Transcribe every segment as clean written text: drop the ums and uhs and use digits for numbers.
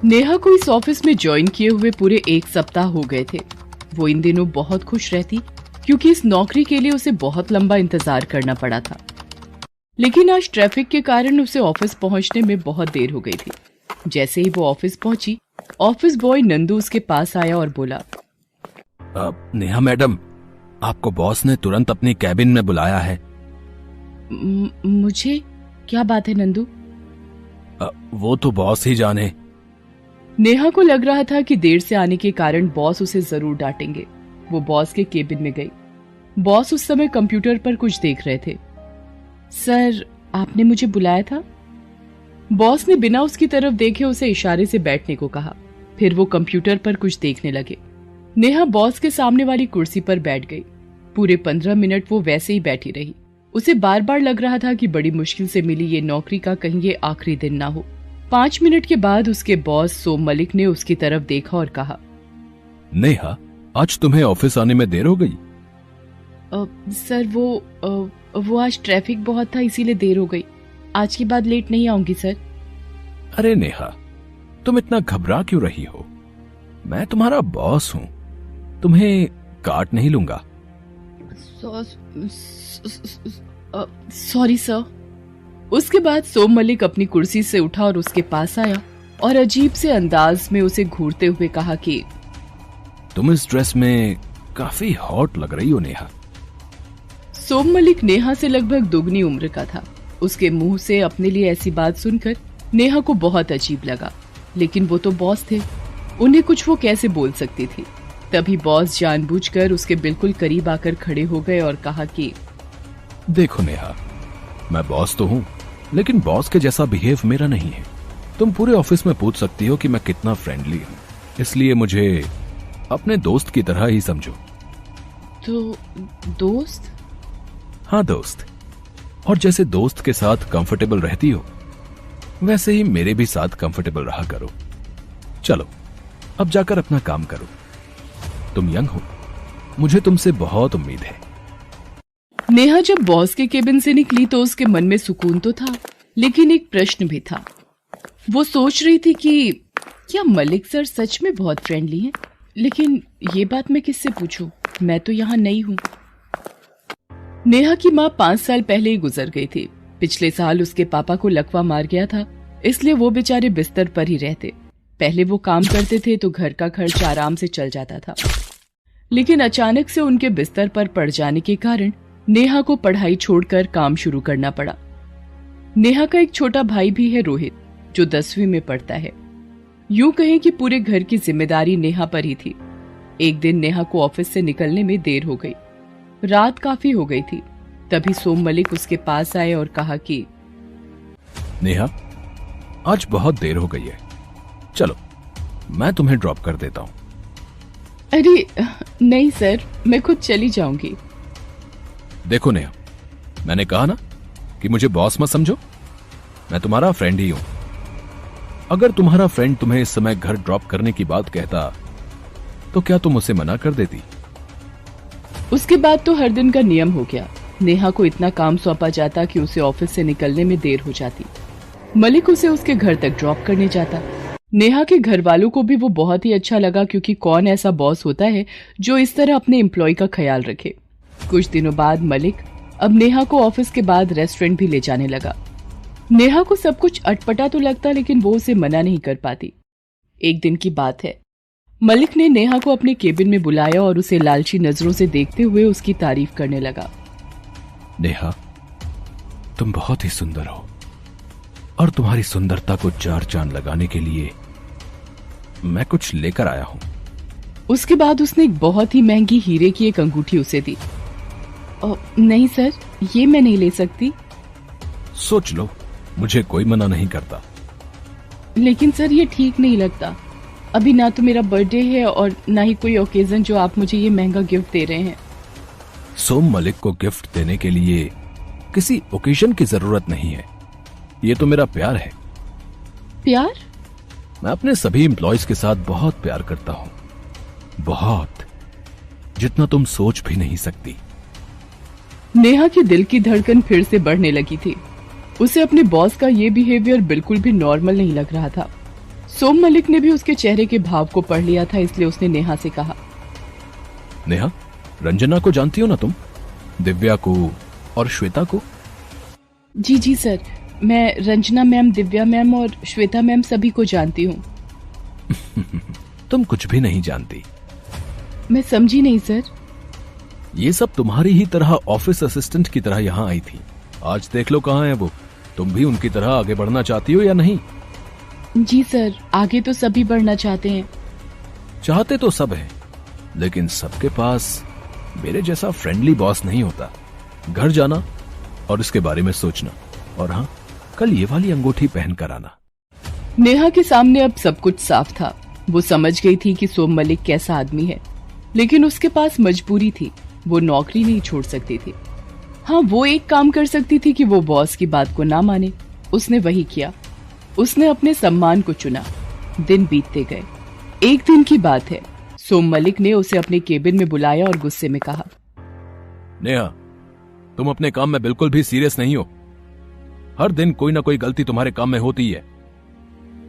नेहा को इस ऑफिस में ज्वाइन किए हुए पूरे 1 सप्ताह हो गए थे। वो इन दिनों बहुत खुश रहती क्योंकि इस नौकरी के लिए उसे बहुत लंबा इंतजार करना पड़ा था। लेकिन आज ट्रैफिक के कारण उसे ऑफिस पहुंचने में बहुत देर हो गई थी। जैसे ही वो ऑफिस पहुंची, ऑफिस बॉय नंदू उसके पास आया और बोला, नेहा मैडम, आपको बॉस ने तुरंत अपनी कैबिन में बुलाया है। मुझे? क्या बात है नंदू? वो तो बॉस ही जाने। नेहा को लग रहा था कि देर से आने के कारण बॉस उसे जरूर डांटेंगे। वो बॉस के केबिन में गई। बॉस उस समय कंप्यूटर पर कुछ देख रहे थे। सर, आपने मुझे बुलाया था? बॉस ने बिना उसकी तरफ देखे उसे इशारे से बैठने को कहा। फिर वो कंप्यूटर पर कुछ देखने लगे। नेहा बॉस के सामने वाली कुर्सी पर बैठ गई। पूरे 15 मिनट वो वैसे ही बैठी रही। उसे बार बार लग रहा था कि बड़ी मुश्किल से मिली ये नौकरी का कहीं ये आखिरी दिन ना हो। 5 मिनट के बाद उसके बॉस सोम मलिक ने उसकी तरफ देखा और कहा, नेहा, आज तुम्हें ऑफिस आने में देर हो गई। सर, वो आज ट्रैफिक बहुत था, इसीलिए देर हो गई। आज के बाद लेट नहीं आऊंगी सर। अरे नेहा, तुम इतना घबरा क्यों रही हो? मैं तुम्हारा बॉस हूं, तुम्हें काट नहीं लूंगा। Sorry sir. उसके बाद सोम मलिक अपनी कुर्सी से उठा और उसके पास आया और अजीब से अंदाज में उसे घूरते हुए कहा कि तुम इस ड्रेस में काफी हॉट लग रही हो नेहा। सोम मलिक नेहा से लगभग दुगनी उम्र का था। उसके मुंह से अपने लिए ऐसी बात सुनकर नेहा को बहुत अजीब लगा, लेकिन वो तो बॉस थे, उन्हें कुछ वो कैसे बोल सकती थी। तभी बॉस जानबूझकर उसके बिल्कुल करीब आकर खड़े हो गए और कहा कि देखो नेहा, मैं बॉस तो हूं, लेकिन बॉस के जैसा बिहेव मेरा नहीं है। तुम पूरे ऑफिस में पूछ सकती हो कि मैं कितना फ्रेंडली हूं, इसलिए मुझे अपने दोस्त की तरह ही समझो। तो दोस्त? हाँ, दोस्त। और जैसे दोस्त के साथ कंफर्टेबल रहती हो, वैसे ही मेरे भी साथ कंफर्टेबल रहा करो। चलो, अब जाकर अपना काम करो। तुम यंग हो, मुझे तुमसे बहुत उम्मीद है। नेहा जब बॉस के केबिन से निकली तो उसके मन में सुकून तो था, लेकिन एक प्रश्न भी था। वो सोच रही थी कि क्या मलिक सर सच में बहुत फ्रेंडली हैं? लेकिन ये बात मैं किससे पूछूं? मैं तो यहाँ नई हूँ। नेहा की माँ 5 साल पहले ही गुजर गई थी। पिछले साल उसके पापा को लकवा मार गया था, इसलिए वो बेचारे बिस्तर पर ही रहते। पहले वो काम करते थे तो घर का खर्च आराम से चल जाता था, लेकिन अचानक से उनके बिस्तर पर पड़ जाने के कारण नेहा को पढ़ाई छोड़कर काम शुरू करना पड़ा। नेहा का एक छोटा भाई भी है, रोहित, जो 10वीं में पढ़ता है। यूं कहें कि पूरे घर की जिम्मेदारी नेहा पर ही थी। एक दिन नेहा को ऑफिस से निकलने में देर हो गई। रात काफी हो गई थी। तभी सोम मलिक उसके पास आए और कहा कि नेहा, आज बहुत देर हो गई है, चलो मैं तुम्हें ड्रॉप कर देता हूँ। अरे नहीं सर, मैं खुद चली जाऊंगी। देखो नेहा, मैंने कहा ना कि मुझे बॉस मत समझो। मैं तुम्हारा फ्रेंड ही हूं। अगर तुम्हारा फ्रेंड तुम्हें इस समय घर ड्रॉप करने की बात कहता तो क्या तुम उसे मना कर देती? उसके बाद तो हर दिन का नियम हो गया। नेहा को इतना काम सौंपा जाता कि उसे ऑफिस से निकलने में देर हो जाती। मलिक उसे उसके घर तक ड्रॉप करने जाता। नेहा के घर वालों को भी वो बहुत ही अच्छा लगा, क्योंकि कौन ऐसा बॉस होता है जो इस तरह अपने एम्प्लॉय का ख्याल रखे। कुछ दिनों बाद मलिक अब नेहा को ऑफिस के बाद रेस्टोरेंट भी ले जाने लगा। नेहा को सब कुछ अटपटा तो लगता, लेकिन वो उसे मना नहीं कर पाती। एक दिन की बात है, मलिक ने नेहा को अपने केबिन में बुलाया और उसे लालची नजरों से देखते हुए उसकी तारीफ करने लगा। नेहा, तुम बहुत ही सुंदर हो और तुम्हारी सुंदरता को 4 चांद लगाने के लिए मैं कुछ लेकर आया हूं। उसके बाद उसने एक बहुत ही महंगी हीरे की एक अंगूठी उसे दी। नहीं सर, ये मैं नहीं ले सकती। सोच लो, मुझे कोई मना नहीं करता। लेकिन सर, ये ठीक नहीं लगता। अभी ना तो मेरा बर्थडे है और ना ही कोई ओकेजन जो आप मुझे ये महंगा गिफ्ट दे रहे हैं। सोम मलिक को गिफ्ट देने के लिए किसी ओकेजन की जरूरत नहीं है। ये तो मेरा प्यार है। प्यार? मैं अपने सभी एम्प्लॉयज के साथ बहुत प्यार करता हूं, बहुत, जितना तुम सोच भी नहीं सकती। नेहा के दिल की धड़कन फिर से बढ़ने लगी थी। उसे अपने बॉस का ये बिहेवियर बिल्कुल भी नॉर्मल नहीं लग रहा था। सोम मलिक ने भी उसके चेहरे के भाव को पढ़ लिया था, इसलिए उसने नेहा से कहा, नेहा, रंजना को जानती हो ना तुम? दिव्या को और श्वेता को? जी जी सर, मैं रंजना मैम, दिव्या मैम और श्वेता मैम सभी को जानती हूँ। तुम कुछ भी नहीं जानती। मैं समझी नहीं सर। ये सब तुम्हारी ही तरह ऑफिस असिस्टेंट की तरह यहाँ आई थी। आज देख लो कहाँ है वो। तुम भी उनकी तरह आगे बढ़ना चाहती हो या नहीं? जी सर, आगे तो सभी बढ़ना चाहते हैं। चाहते तो सब हैं, लेकिन सबके पास मेरे जैसा फ्रेंडली बॉस नहीं होता। घर जाना और इसके बारे में सोचना, और हाँ, कल ये वाली अंगूठी पहन कर आना। नेहा के सामने अब सब कुछ साफ था। वो समझ गई थी कि सोम मलिक कैसा आदमी है, लेकिन उसके पास मजबूरी थी। वो नौकरी नहीं छोड़ सकती थी। हाँ, वो एक काम कर सकती थी कि वो बॉस की बात को ना माने। उसने वही किया। उसने अपने सम्मान को चुना। दिन बीतते गए। एक दिन की बात है, सोम मलिक ने उसे अपने केबिन में बुलाया और गुस्से में कहा, नेहा, तुम अपने काम में बिल्कुल भी सीरियस नहीं हो। हर दिन कोई ना कोई गलती तुम्हारे काम में होती है।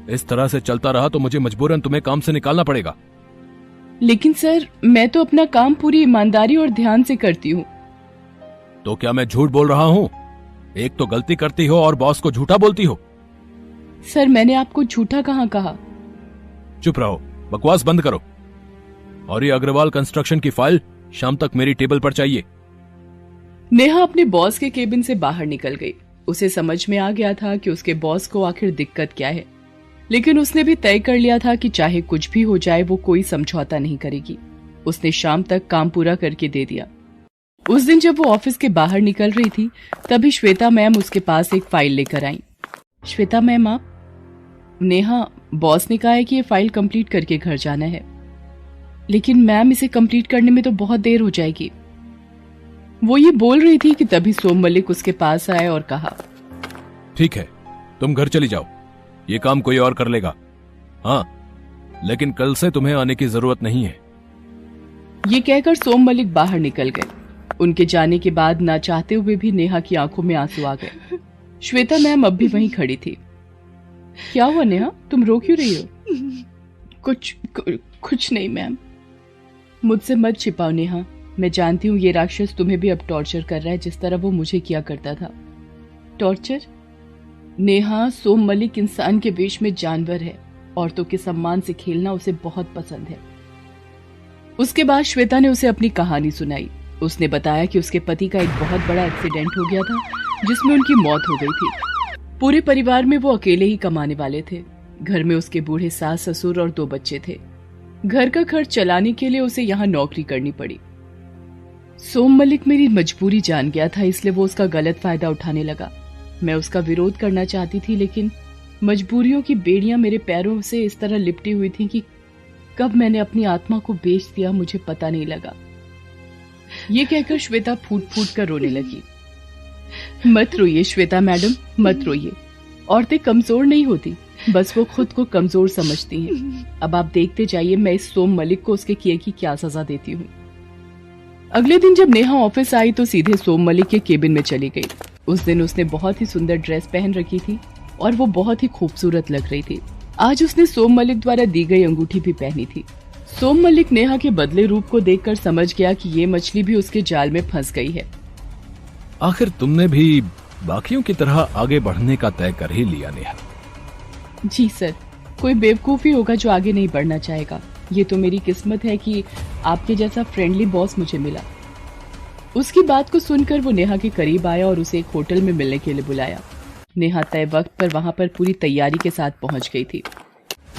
इस तरह से चलता रहा तो मुझे मजबूरन तुम्हें काम से निकालना पड़ेगा। लेकिन सर, मैं तो अपना काम पूरी ईमानदारी और ध्यान से करती हूँ। तो क्या मैं झूठ बोल रहा हूँ? एक तो गलती करती हो और बॉस को झूठा बोलती हो। सर, मैंने आपको झूठा कहाँ कहा? चुप रहो, बकवास बंद करो। और ये अग्रवाल कंस्ट्रक्शन की फाइल शाम तक मेरी टेबल पर चाहिए। नेहा अपने बॉस के केबिन से बाहर निकल गई। उसे समझ में आ गया था कि उसके बॉस को आखिर दिक्कत क्या है, लेकिन उसने भी तय कर लिया था कि चाहे कुछ भी हो जाए वो कोई समझौता नहीं करेगी। उसने शाम तक काम पूरा करके दे दिया। उस दिन जब वो ऑफिस के बाहर निकल रही थी, तभी श्वेता मैम उसके पास एक फाइल लेकर आई। श्वेता मैम, आप? नेहा, बॉस ने कहा है कि ये फाइल कंप्लीट करके घर जाना है। लेकिन मैम, इसे कंप्लीट करने में तो बहुत देर हो जाएगी। वो ये बोल रही थी कि तभी सोम मलिक उसके पास आए और कहा, ठीक है, तुम घर चली जाओ, ये काम कोई और कर लेगा। हाँ, लेकिन कल से तुम्हें आने की जरूरत नहीं है। ये कहकर सोम मलिक बाहर निकल गए। उनके जाने के बाद ना चाहते हुए भी नेहा की आंखों में आंसू आ गए। श्वेता मैम अब भी वहीं खड़ी थी। क्या हुआ नेहा, तुम रो क्यों रही हो? कुछ नहीं मैम। मुझसे मत छिपाओ नेहा। मैं जानती हूँ ये राक्षस तुम्हें भी अब टॉर्चर कर रहा है, जिस तरह वो मुझे किया करता था। टॉर्चर? नेहा, सोम मलिक इंसान के वेश में जानवर है। औरतों के सम्मान से खेलना उसे बहुत पसंद है। उसके बाद श्वेता ने उसे अपनी कहानी सुनाई। उसने बताया कि उसके पति का एक बहुत बड़ा एक्सीडेंट हो गया था, जिसमें उनकी मौत हो गई थी। पूरे परिवार में वो अकेले ही कमाने वाले थे। घर में उसके बूढ़े सास ससुर और 2 बच्चे थे। घर का खर्च चलाने के लिए उसे यहाँ नौकरी करनी पड़ी। सोम मलिक मेरी मजबूरी जान गया था, इसलिए वो उसका गलत फायदा उठाने लगा। मैं उसका विरोध करना चाहती थी, लेकिन मजबूरियों की बेड़ियां मेरे पैरों से इस तरह लिपटी हुई थी कि कब मैंने अपनी आत्मा को बेच दिया मुझे पता नहीं लगा। ये कहकर श्वेता फूट फूट कर रोने लगी। मत रोइए श्वेता मैडम, मत रोइए। औरतें कमजोर नहीं होती, बस वो खुद को कमजोर समझती हैं। अब आप देखते जाइए मैं इस सोम मलिक को उसके किए की क्या सजा देती हूँ। अगले दिन जब नेहा ऑफिस आई तो सीधे सोम मलिक के केबिन में चली गई। उस दिन उसने बहुत ही सुंदर ड्रेस पहन रखी थी और वो बहुत ही खूबसूरत लग रही थी। आज उसने सोम मलिक द्वारा दी गई अंगूठी भी पहनी थी। सोम मलिक नेहा के बदले रूप को देखकर समझ गया कि ये मछली भी उसके जाल में फंस गई है। आखिर तुमने भी बाकियों की तरह आगे बढ़ने का तय कर ही लिया नेहा। जी सर, कोई बेवकूफी होगा जो आगे नहीं बढ़ना चाहेगा। ये तो मेरी किस्मत है कि आपके जैसा फ्रेंडली बॉस मुझे मिला। उसकी बात को सुनकर वो नेहा के करीब आया और उसे एक होटल में मिलने के लिए बुलाया। नेहा तय वक्त पर वहां पर पूरी तैयारी के साथ पहुंच गई थी।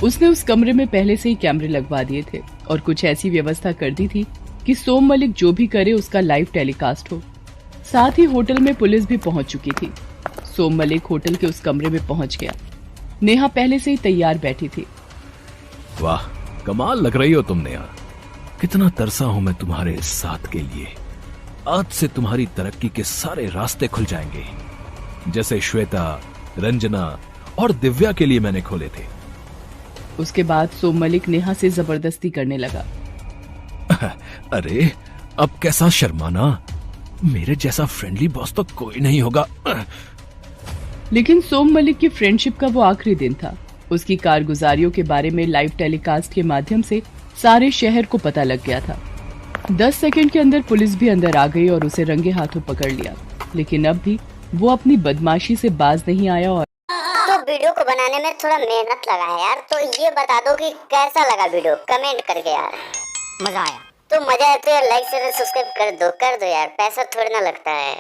उसने उस कमरे में पहले से ही कैमरे लगवा दिए थे और कुछ ऐसी व्यवस्था कर दी थी कि सोम मलिक जो भी करे उसका लाइव टेलीकास्ट हो। साथ ही होटल में पुलिस भी पहुंच चुकी थी। सोम मलिक होटल के उस कमरे में पहुंच गया। नेहा पहले से ही तैयार बैठी थी। वाह, कमाल लग रही हो तुम नेहा। कितना तरसा हूं मैं तुम्हारे साथ के लिए। आज से तुम्हारी तरक्की के सारे रास्ते खुल जाएंगे, जैसे श्वेता, रंजना और दिव्या के लिए मैंने खोले थे। उसके बाद सोम मलिक नेहा से जबरदस्ती करने लगा। अरे अब कैसा शर्माना, मेरे जैसा फ्रेंडली बॉस तो कोई नहीं होगा। लेकिन सोम मलिक की फ्रेंडशिप का वो आखिरी दिन था। उसकी कारगुजारियों के बारे में लाइव टेलीकास्ट के माध्यम से सारे शहर को पता लग गया था। 10 सेकंड के अंदर पुलिस भी अंदर आ गई और उसे रंगे हाथों पकड़ लिया, लेकिन अब भी वो अपनी बदमाशी से बाज नहीं आया। और तो वीडियो को बनाने में थोड़ा मेहनत लगा है यार, तो ये बता दो कि कैसा लगा वीडियो, कमेंट करके यार। मजा आया तो मजा आया तो यार लाइक शेयर सब्सक्राइब कर दो यार, पैसा थोड़ी ना लगता है।